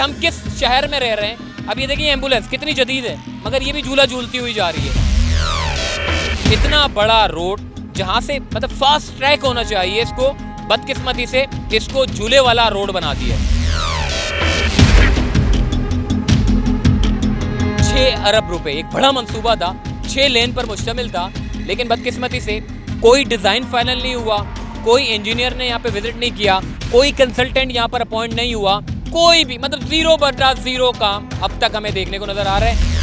हम किस शहर में रह रहे हैं। अब ये देखिए एम्बुलेंस कितनी जदीद है, मगर ये भी झूला झूलती हुई जा रही है। इतना बड़ा रोड जहाँ से मतलब फास्ट ट्रैक होना चाहिए, इसको बदकिस्मती से इसको झूले वाला रोड बना दिया। 6 अरब रुपए एक बड़ा मंसूबा था, 6 लेन पर मुश्तमिल था, लेकिन बदकिस्मती से कोई डिज़ाइन फाइनल नहीं हुआ, कोई इंजीनियर ने यहाँ पे विजिट नहीं किया, कोई कंसल्टेंट यहाँ पर अपॉइंट नहीं हुआ, कोई भी मतलब 0/0 काम अब तक हमें देखने को नजर आ रहा है।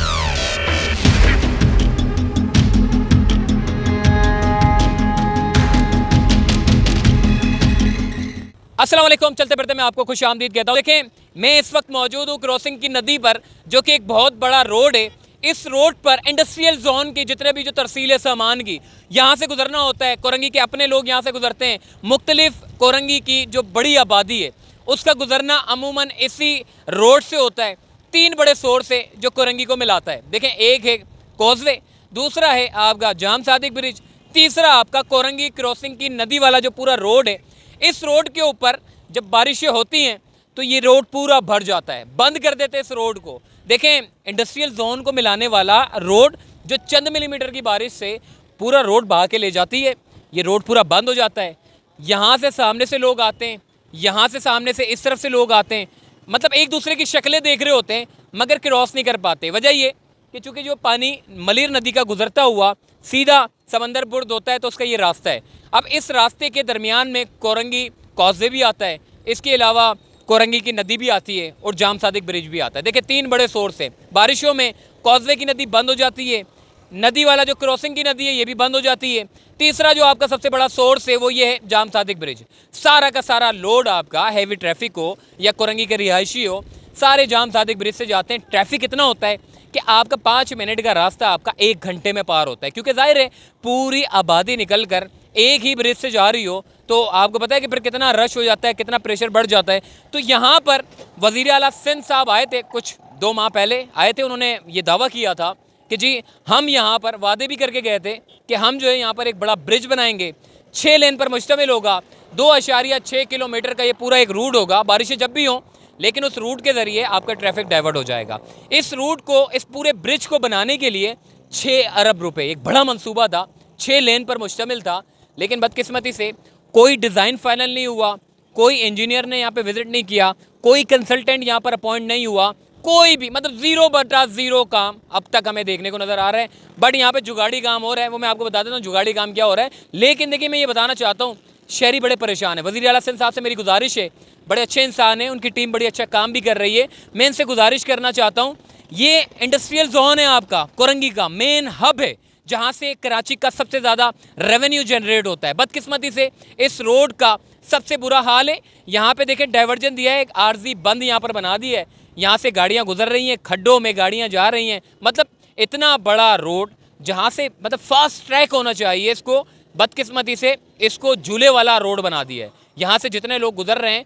अस्सलाम वालेकुम, चलते फिरते मैं आपको खुश आमदीद कहता हूँ। देखें, मैं इस वक्त मौजूद हूँ क्रॉसिंग की नदी पर, जो कि एक बहुत बड़ा रोड है। इस रोड पर इंडस्ट्रियल जोन की जितने भी जो तरसील है सामान की, यहाँ से गुजरना होता है। कोरंगी के अपने लोग यहाँ से गुजरते हैं। मुख्तलिफ कोरंगी की जो बड़ी आबादी है उसका गुजरना अमूमन इसी रोड से होता है। 3 बड़े सोर्स है जो कोरंगी को मिलाता है। देखें, एक है कॉजवे, दूसरा है आपका जाम सादिक ब्रिज, तीसरा आपका कोरंगी क्रॉसिंग की नदी वाला जो पूरा रोड है। इस रोड के ऊपर जब बारिशें होती हैं तो ये रोड पूरा भर जाता है, बंद कर देते हैं इस रोड को। देखें, इंडस्ट्रियल जोन को मिलाने वाला रोड जो चंद मिलीमीटर की बारिश से पूरा रोड बहा के ले जाती है, ये रोड पूरा बंद हो जाता है। यहाँ से सामने से लोग आते हैं, यहाँ से सामने से इस तरफ से लोग आते हैं, मतलब एक दूसरे की शक्लें देख रहे होते हैं मगर क्रॉस नहीं कर पाते। वजह ये कि चूँकि जो पानी मलीर नदी का गुजरता हुआ सीधा समंदर बुर्द होता है तो उसका ये रास्ता है। अब इस रास्ते के दरमियान में कोरंगी कॉजवे भी आता है, इसके अलावा कोरंगी की नदी भी आती है और जाम सादिक ब्रिज भी आता है। देखिए, 3 बड़े सोर्स है। बारिशों में कॉजवे की नदी बंद हो जाती है, नदी वाला जो क्रॉसिंग की नदी है ये भी बंद हो जाती है। तीसरा जो आपका सबसे बड़ा सोर्स है वो ये है जाम सादिक ब्रिज। सारा का सारा लोड आपका हैवी ट्रैफिक हो या कोरंगी के रिहायशी हो, सारे जाम सादिक ब्रिज से जाते हैं। ट्रैफिक इतना होता है कि आपका 5 मिनट का रास्ता आपका 1 घंटे में पार होता है, क्योंकि जाहिर है पूरी आबादी निकल कर एक ही ब्रिज से जा रही हो तो आपको पता है कि फिर कितना रश हो जाता है, कितना प्रेशर बढ़ जाता है। तो यहाँ पर वज़ीर आला सिंध साहब आए थे, कुछ 2 माह पहले आए थे। उन्होंने ये दावा किया था कि जी हम यहाँ पर वादे भी करके गए थे कि हम जो है यहाँ पर एक बड़ा ब्रिज बनाएंगे, 6 लेन पर मुश्तमिल होगा, 2.6 किलोमीटर का ये पूरा एक रूट होगा। बारिशें जब भी हों, लेकिन उस रूट के ज़रिए आपका ट्रैफिक डाइवर्ट हो जाएगा। इस रूट को, इस पूरे ब्रिज को बनाने के लिए 6 अरब रुपए एक बड़ा मंसूबा था, 6 लेन पर मुश्तमिल था, लेकिन बदकिस्मती से कोई डिज़ाइन फाइनल नहीं हुआ, कोई इंजीनियर ने यहाँ पे विजिट नहीं किया, कोई कंसल्टेंट यहाँ पर अपॉइंट नहीं हुआ, कोई भी मतलब 0/0 काम अब तक हमें देखने को नज़र आ रहा है। बट यहाँ पे जुगाड़ी काम हो रहा है, वो मैं आपको बता देता हूँ जुगाड़ी काम क्या हो रहा है। लेकिन देखिए, मैं ये बताना चाहता हूँ, शहरी बड़े परेशान है। वज़ीर आला सिंध साहब से मेरी गुजारिश है, बड़े अच्छे इंसान हैं, उनकी टीम बड़ी अच्छा काम भी कर रही है। मैं इनसे गुजारिश करना चाहता हूँ, ये इंडस्ट्रियल जोन है आपका कोरंगी का मेन हब है, जहाँ से कराची का सबसे ज़्यादा रेवेन्यू जनरेट होता है। बदकिस्मती से इस रोड का सबसे बुरा हाल है। यहाँ पे देखें, डाइवर्जन दिया है, एक आर्जी बंद यहाँ पर बना दी है, यहाँ से गाड़ियाँ गुजर रही हैं, खड्डों में गाड़ियाँ जा रही हैं। मतलब इतना बड़ा रोड जहाँ से मतलब फास्ट ट्रैक होना चाहिए, इसको बदकिस्मती से इसको झूले वाला रोड बना दिया है। यहाँ से जितने लोग गुजर रहे हैं,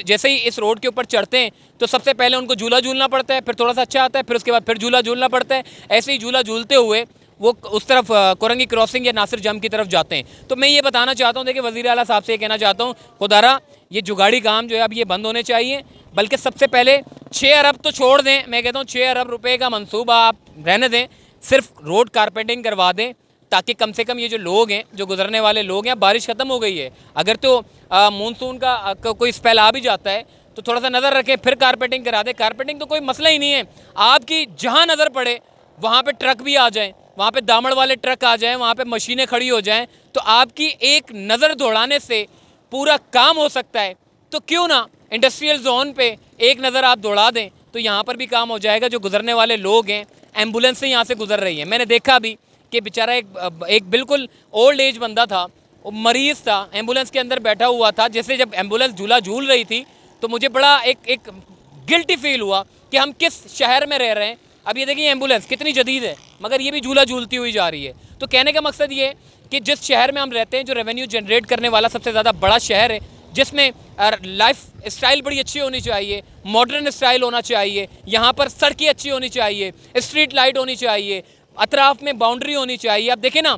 जैसे ही इस रोड के ऊपर चढ़ते हैं तो सबसे पहले उनको झूला झूलना पड़ता है, फिर थोड़ा सा अच्छा आता है, फिर उसके बाद फिर झूला झूलना पड़ता है। ऐसे ही झूला झूलते हुए वो उस तरफ कोरंगी क्रॉसिंग या नासिर जम की तरफ जाते हैं। तो मैं ये बताना चाहता हूँ, देखिए वज़ीर आला साहब से ये कहना चाहता हूँ, खुदारा ये जुगाड़ी काम जो है अब ये बंद होने चाहिए। बल्कि सबसे पहले 6 अरब तो छोड़ दें, मैं कहता हूँ 6 अरब रुपए का मंसूबा आप रहने दें, सिर्फ रोड कारपेंटिंग करवा दें, ताकि कम से कम ये जो लोग हैं, जो गुजरने वाले लोग हैं, बारिश ख़त्म हो गई है, अगर तो मानसून का कोई स्पेल आ भी जाता है तो थोड़ा सा नज़र रखें, फिर कारपेंटिंग करा दें। कारपेंटिंग तो कोई मसला ही नहीं है, आपकी जहाँ नज़र पड़े वहाँ पे ट्रक भी आ जाएं, वहाँ पे दामड़ वाले ट्रक आ जाएं, वहाँ पे मशीनें खड़ी हो जाएं, तो आपकी एक नज़र दौड़ाने से पूरा काम हो सकता है। तो क्यों ना इंडस्ट्रियल जोन पे एक नज़र आप दौड़ा दें, तो यहाँ पर भी काम हो जाएगा। जो गुजरने वाले लोग हैं, एम्बुलेंस से यहाँ से गुजर रही है, मैंने देखा भी कि बेचारा एक बिल्कुल ओल्ड एज बंदा था, वो मरीज़ था, एम्बुलेंस के अंदर बैठा हुआ था। जैसे जब एम्बुलेंस झूला झूल रही थी तो मुझे बड़ा एक गिल्टी फील हुआ कि हम किस शहर में रह रहे हैं। अब ये देखिए, एम्बुलेंस कितनी जदीद है, मगर ये भी झूला झूलती हुई जा रही है। तो कहने का मकसद ये है कि जिस शहर में हम रहते हैं, जो रेवेन्यू जनरेट करने वाला सबसे ज़्यादा बड़ा शहर है, जिसमें लाइफ स्टाइल बड़ी अच्छी होनी चाहिए, मॉडर्न स्टाइल होना चाहिए, यहाँ पर सड़कें अच्छी होनी चाहिए, स्ट्रीट लाइट होनी चाहिए, अतराफ में बाउंड्री होनी चाहिए। अब देखें ना,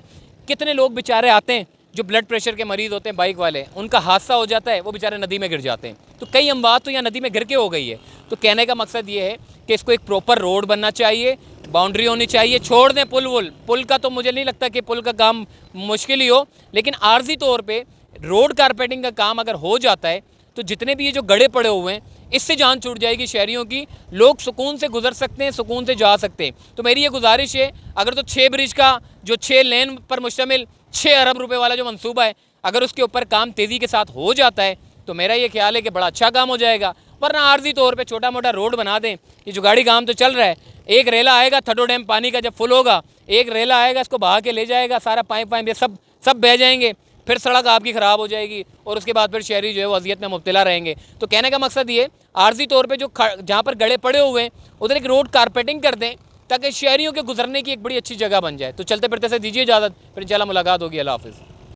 कितने लोग बेचारे आते हैं, जो ब्लड प्रेशर के मरीज़ होते हैं बाइक वाले, उनका हादसा हो जाता है, वो बेचारे नदी में गिर जाते हैं। तो कई अमवात तो यहाँ नदी में गिर के हो गई है। तो कहने का मकसद ये है कि इसको एक प्रॉपर रोड बनना चाहिए, बाउंड्री होनी चाहिए। छोड़ दें पुल का तो मुझे नहीं लगता कि पुल का काम मुश्किल ही हो, लेकिन आर्जी तौर पर रोड कारपेटिंग का काम अगर हो जाता है तो जितने भी ये जो गड्ढे पड़े हुए हैं, इससे जान छूट जाएगी शहरियों की। लोग सुकून से गुजर सकते हैं, सुकून से जा सकते हैं। तो मेरी ये गुजारिश है, अगर तो 6 ब्रिज का जो 6 लेन पर मुश्तमिल 6 अरब रुपए वाला जो मंसूबा है, अगर उसके ऊपर काम तेज़ी के साथ हो जाता है तो मेरा ये ख्याल है कि बड़ा अच्छा काम हो जाएगा। वरना आर्जी तौर पे छोटा मोटा रोड बना दें। ये जो गाड़ी काम तो चल रहा है, एक रेला आएगा थड्डो डैम पानी का जब फुल होगा, एक रेला आएगा इसको बहा के ले जाएगा, सारा पाइप ये सब बह जाएंगे, फिर सड़क आपकी ख़राब हो जाएगी और उसके बाद फिर शहरी जो है वो अजियत में मुब्तला रहेंगे। तो कहने का मकसद ये, आर्जी तौर पे जो जहाँ पर गड्ढे पड़े हुए हैं उधर एक रोड कारपेटिंग कर दें ताकि शहरियों के गुजरने की एक बड़ी अच्छी जगह बन जाए। तो चलते फिरते से दीजिए इजाज़त, फिर इंशाल्लाह मुलाकात होगी। अल्लाह हाफ़िज़।